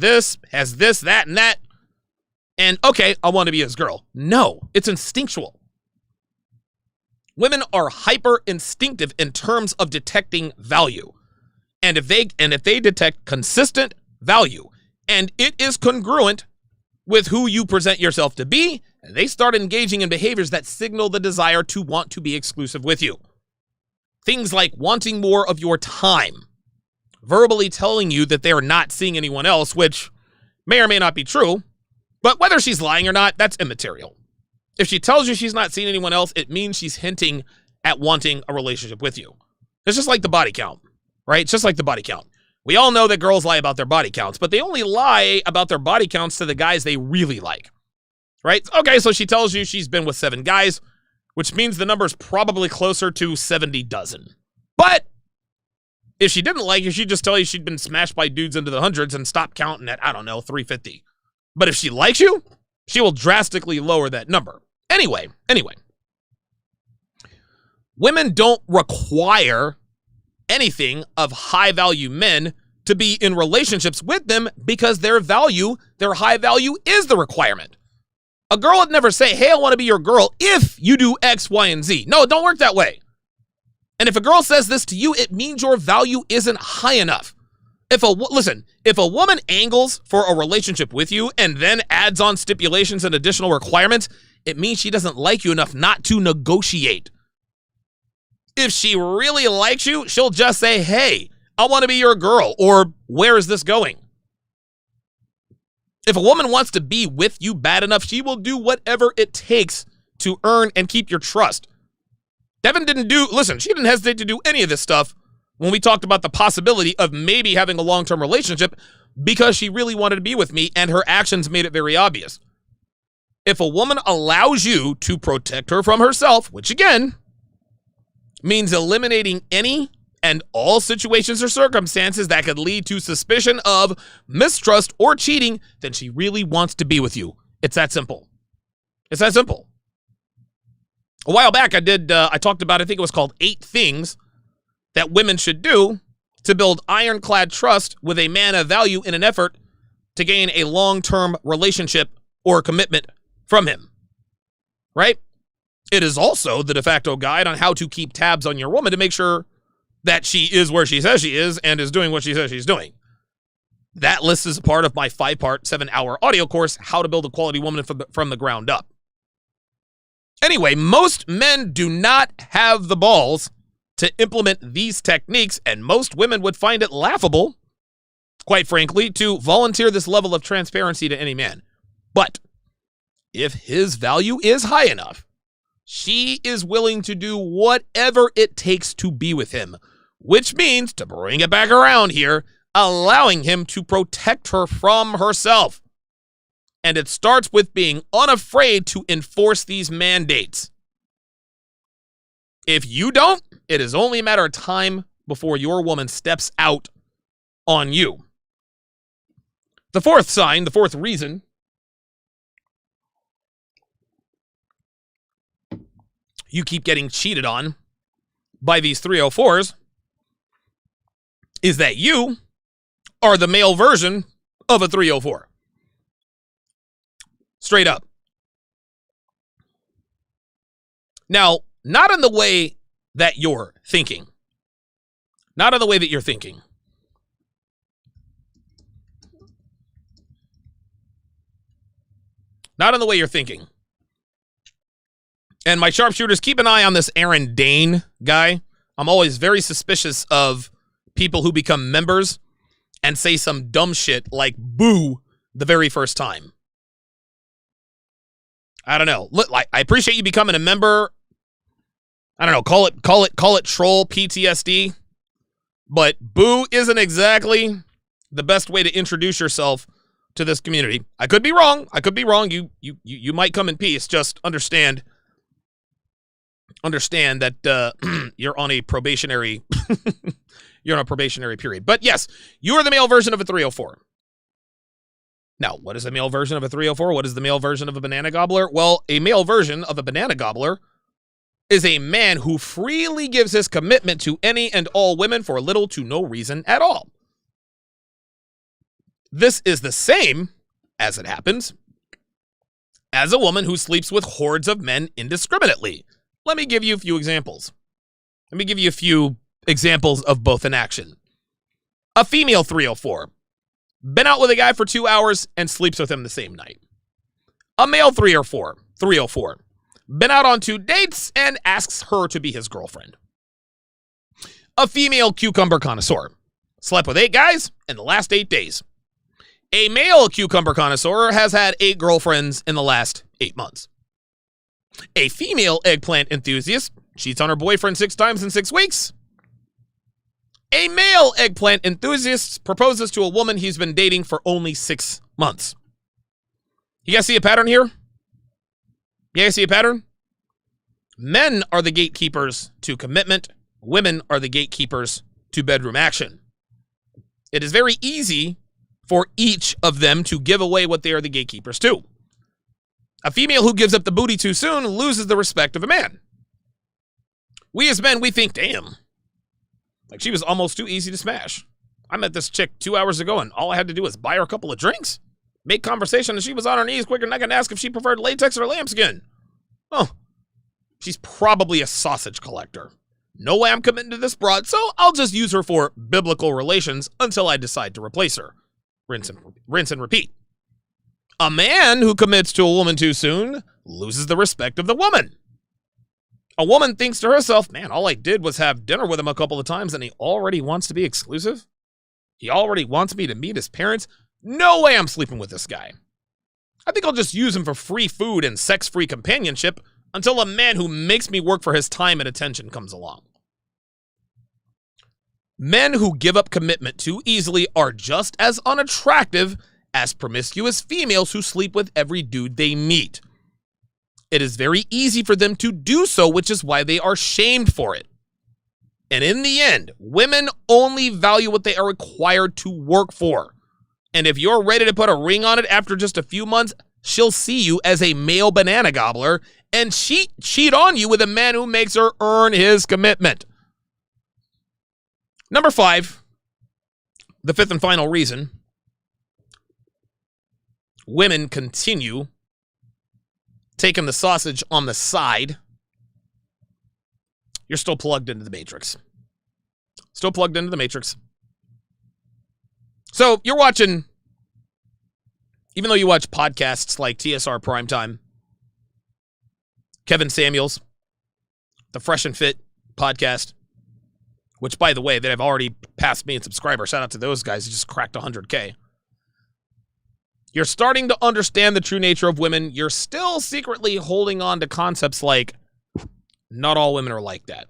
has this, that, and that. And okay, I want to be his girl. No, it's instinctual. Women are hyper instinctive in terms of detecting value. And if they detect consistent value and it is congruent with who you present yourself to be, they start engaging in behaviors that signal the desire to want to be exclusive with you. Things like wanting more of your time, verbally telling you that they are not seeing anyone else, which may or may not be true, but whether she's lying or not, that's immaterial. If she tells you she's not seeing anyone else, it means she's hinting at wanting a relationship with you. It's just like the body count, right? It's just like the body count. We all know that girls lie about their body counts, but they only lie about their body counts to the guys they really like, right? Okay, so she tells you she's been with 7 guys, which means the number's probably closer to 70 dozen. But if she didn't like you, she'd just tell you she'd been smashed by dudes into the hundreds and stop counting at, 350. But if she likes you, she will drastically lower that number. Anyway, women don't require anything of high-value men to be in relationships with them because their high value is the requirement. A girl would never say, hey, I want to be your girl if you do X, Y, and Z. No, it don't work that way. And if a girl says this to you, it means your value isn't high enough. If a woman angles for a relationship with you and then adds on stipulations and additional requirements, it means she doesn't like you enough not to negotiate. If she really likes you, she'll just say, hey, I want to be your girl, or where is this going? If a woman wants to be with you bad enough, she will do whatever it takes to earn and keep your trust. Devin she didn't hesitate to do any of this stuff when we talked about the possibility of maybe having a long-term relationship because she really wanted to be with me and her actions made it very obvious. If a woman allows you to protect her from herself, which again means eliminating any and all situations or circumstances that could lead to suspicion of mistrust or cheating, then she really wants to be with you. It's that simple. It's that simple. A while back, I talked about, I think it was called 8 things that women should do to build ironclad trust with a man of value in an effort to gain a long-term relationship or commitment from him, right? It is also the de facto guide on how to keep tabs on your woman to make sure that she is where she says she is and is doing what she says she's doing. That list is a part of my 5-part, 7-hour audio course, How to Build a Quality Woman from the Ground Up. Anyway, most men do not have the balls to implement these techniques, and most women would find it laughable, quite frankly, to volunteer this level of transparency to any man. But if his value is high enough, she is willing to do whatever it takes to be with him, which means, to bring it back around here, allowing him to protect her from herself. And it starts with being unafraid to enforce these mandates. If you don't, it is only a matter of time before your woman steps out on you. The 4th sign, the 4th reason you keep getting cheated on by these 304s is that you are the male version of a 304. Straight up. Now, not in the way that you're thinking. Not in the way that you're thinking. Not in the way you're thinking. And my sharpshooters, keep an eye on this Aaron Dane guy. I'm always very suspicious of people who become members and say some dumb shit like boo the very first time. I don't know. Look, I appreciate you becoming a member. I don't know. Call it troll PTSD. But boo isn't exactly the best way to introduce yourself to this community. I could be wrong. You might come in peace. Just understand understand that you're on a probationary period. But yes, you are the male version of a 304. Now, what is the male version of a 304? What is the male version of a banana gobbler? Well, a male version of a banana gobbler is a man who freely gives his commitment to any and all women for little to no reason at all. This is the same, as it happens, as a woman who sleeps with hordes of men indiscriminately. Let me give you a few examples. Let me give you a few examples of both in action. A female 304. Been out with a guy for 2 hours and sleeps with him the same night. A male 304. Been out on 2 dates and asks her to be his girlfriend. A female cucumber connoisseur. Slept with 8 guys in the last 8 days. A male cucumber connoisseur has had 8 girlfriends in the last 8 months. A female eggplant enthusiast cheats on her boyfriend 6 times in 6 weeks. A male eggplant enthusiast proposes to a woman he's been dating for only 6 months. You guys see a pattern here? You guys see a pattern? Men are the gatekeepers to commitment. Women are the gatekeepers to bedroom action. It is very easy for each of them to give away what they are the gatekeepers to. A female who gives up the booty too soon loses the respect of a man. We as men, we think, damn, like she was almost too easy to smash. I met this chick 2 hours ago and all I had to do was buy her a couple of drinks, make conversation, and she was on her knees quicker than I can ask if she preferred latex or lambskin. Oh, she's probably a sausage collector. No way I'm committing to this broad, so I'll just use her for biblical relations until I decide to replace her. Rinse and repeat. A man who commits to a woman too soon loses the respect of the woman. A woman thinks to herself, man, all I did was have dinner with him a couple of times and he already wants to be exclusive? He already wants me to meet his parents? No way I'm sleeping with this guy. I think I'll just use him for free food and sex-free companionship until a man who makes me work for his time and attention comes along. Men who give up commitment too easily are just as unattractive as promiscuous females who sleep with every dude they meet. It is very easy for them to do so, which is why they are shamed for it. And in the end, women only value what they are required to work for. And if you're ready to put a ring on it after just a few months, she'll see you as a male banana gobbler and cheat on you with a man who makes her earn his commitment. Number 5, the 5th and final reason women continue taking the sausage on the side. You're still plugged into the matrix. Still plugged into the matrix. So you're watching, even though you watch podcasts like TSR Primetime, Kevin Samuels, the Fresh and Fit podcast, which, by the way, that have already passed me in subscribers. Shout out to those guys who just cracked 100K. You're starting to understand the true nature of women. You're still secretly holding on to concepts like, not all women are like that.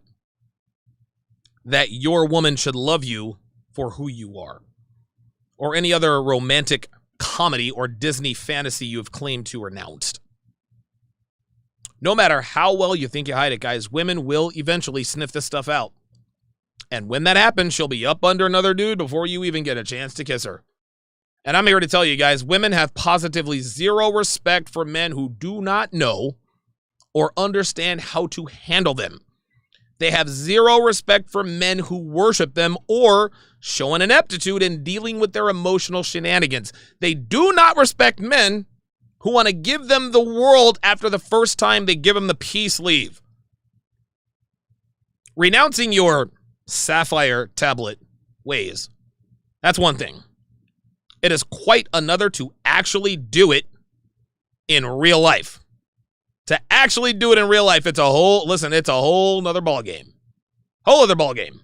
That your woman should love you for who you are. Or any other romantic comedy or Disney fantasy you have claimed to or announced. No matter how well you think you hide it, guys, women will eventually sniff this stuff out. And when that happens, she'll be up under another dude before you even get a chance to kiss her. And I'm here to tell you guys, women have positively zero respect for men who do not know or understand how to handle them. They have zero respect for men who worship them or show an ineptitude in dealing with their emotional shenanigans. They do not respect men who want to give them the world after the first time they give them the peace leave. Renouncing your sapphire tablet ways, that's one thing. It is quite another to actually do it in real life. To actually do it in real life, it's a whole nother ballgame. Whole other ballgame.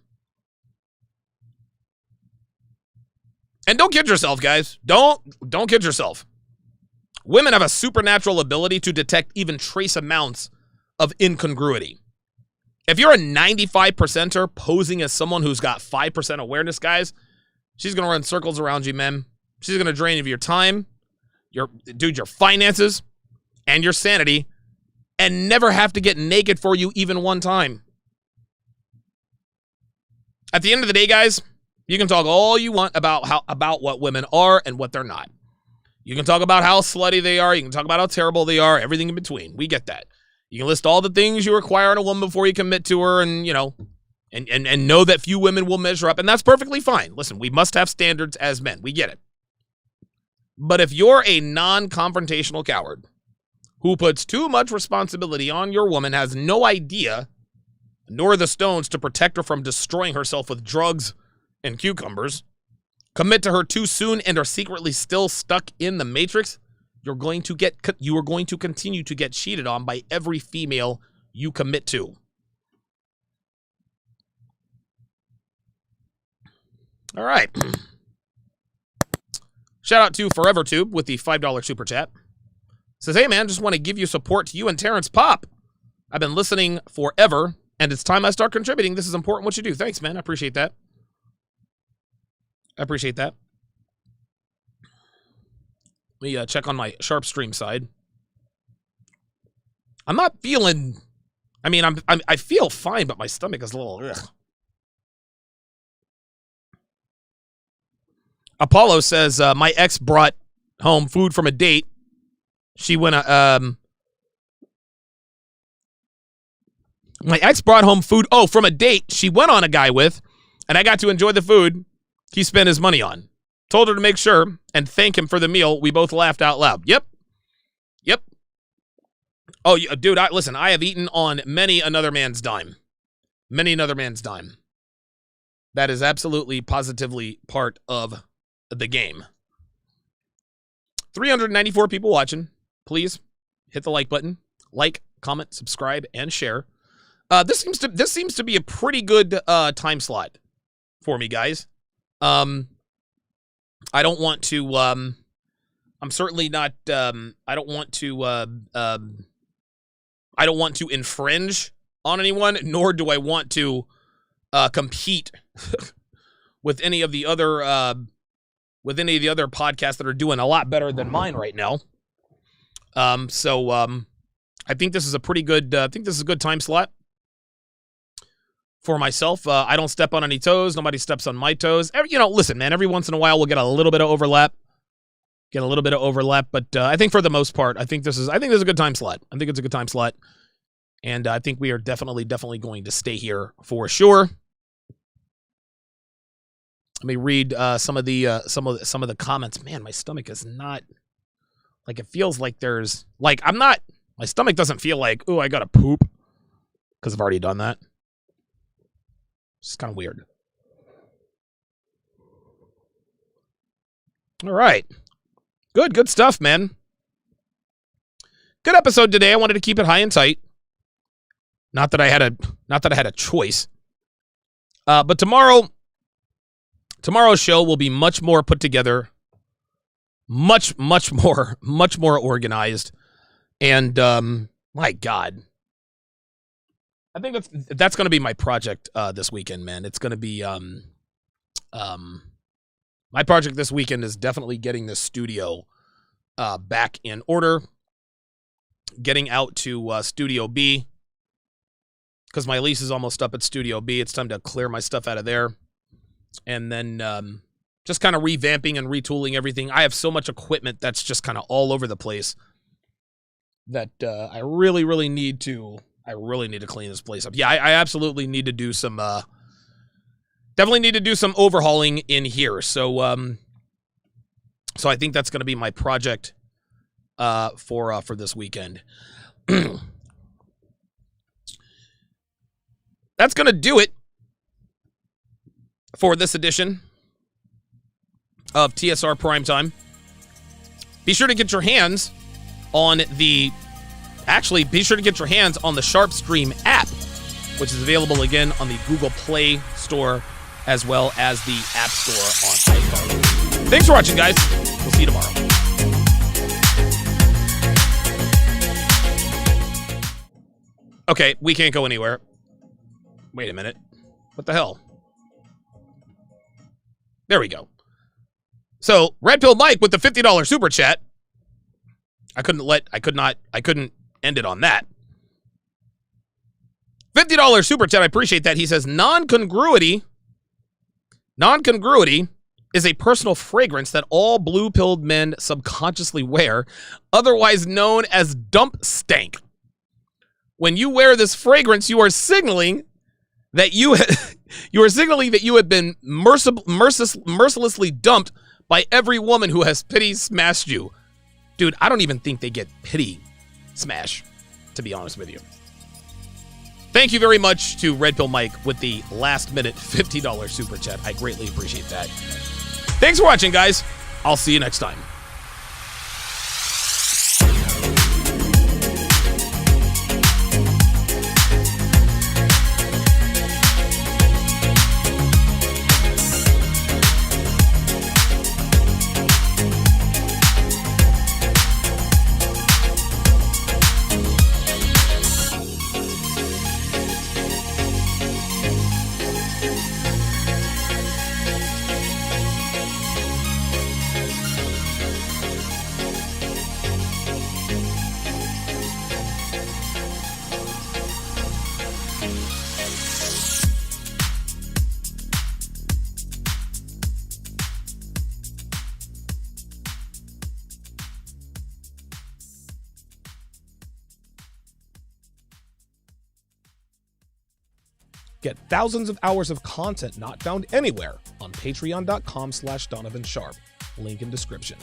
And don't kid yourself, guys. Don't kid yourself. Women have a supernatural ability to detect even trace amounts of incongruity. If you're a 95%er posing as someone who's got 5% awareness, guys, she's going to run circles around you, men. She's going to drain you of your time, your finances, and your sanity. and never have to get naked for you even one time. At the end of the day, guys, you can talk all you want about what women are and what they're not. You can talk about how slutty they are. You can talk about how terrible they are, everything in between. We get that. You can list all the things you require in a woman before you commit to her and, you know, and know that few women will measure up, and that's perfectly fine. Listen, we must have standards as men. We get it. But if you're a non-confrontational coward who puts too much responsibility on your woman, has no idea, nor the stones to protect her from destroying herself with drugs and cucumbers, commit to her too soon, and are secretly still stuck in the matrix, you are going to continue to get cheated on by every female you commit to. All right. Shout out to ForeverTube with the $5 super chat. Says, hey man, just want to give you support to you and Terrence Pop. I've been listening forever, and it's time I start contributing. This is important what you do. Thanks, man. I appreciate that. I appreciate that. Let me check on my Sharpe stream side. I'm not feeling... I mean, I feel fine, but my stomach is a little... Ugh. Apollo says, my ex brought home food from a date. She went... my ex brought home food, from a date she went on a guy with, and I got to enjoy the food he spent his money on. Told her to make sure and thank him for the meal. We both laughed out loud. Yep. Oh, dude, listen, I have eaten on many another man's dime. Many another man's dime. That is absolutely, positively part of the game. 394 people watching. Please hit the like button. Like, comment, subscribe, and share. This seems to be a pretty good time slot for me, guys. I don't want to, I'm certainly not, I don't want to infringe on anyone, nor do I want to compete with any of the other podcasts that are doing a lot better than mine right now. So I think this is a pretty good, I think this is a good time slot for myself. I don't step on any toes. Nobody steps on my toes. Listen, man, every once in a while we'll get a little bit of overlap. But I think for the most part, I think this is a good time slot. I think it's a good time slot. And I think we are definitely going to stay here for sure. Let me read some of the comments. Man, my stomach is not like, it feels like there's like, my stomach doesn't feel like, oh, I gotta poop, because I've already done that. It's kind of weird. All right. Good stuff, man. Good episode today. I wanted to keep it high and tight. Not that I had a choice. But tomorrow's show will be much more put together, much more organized, and my God. I think that's going to be my project this weekend, man. It's going to be my project this weekend is definitely getting this studio back in order, getting out to Studio B, because my lease is almost up at Studio B. It's time to clear my stuff out of there, and then just kind of revamping and retooling everything. I have so much equipment that's just kind of all over the place that I really need to clean this place up. Yeah, I absolutely need to do some definitely need to do some overhauling in here. So I think that's going to be my project for this weekend. That's going to do it for this edition of TSR Primetime. Be sure to get your hands on the Sharpe Stream app, which is available again on the Google Play Store as well as the App Store on iPhone. Thanks for watching, guys. We'll see you tomorrow. Okay, we can't go anywhere. Wait a minute. What the hell? There we go. So, Red Pill Mike with the $50 super chat. I couldn't end it on that. $50 super chat. I appreciate that. He says non-congruity is a personal fragrance that all blue-pilled men subconsciously wear, otherwise known as dump stank. When you wear this fragrance, you are signaling that you have been mercilessly dumped by every woman who has pity smashed you. Dude, I don't even think they get pity smash, to be honest with you. Thank you very much to Red Pill Mike with the last-minute $50 super chat. I greatly appreciate that. Thanks for watching, guys. I'll see you next time. Get thousands of hours of content not found anywhere on patreon.com/Donovan Sharpe. Link in description.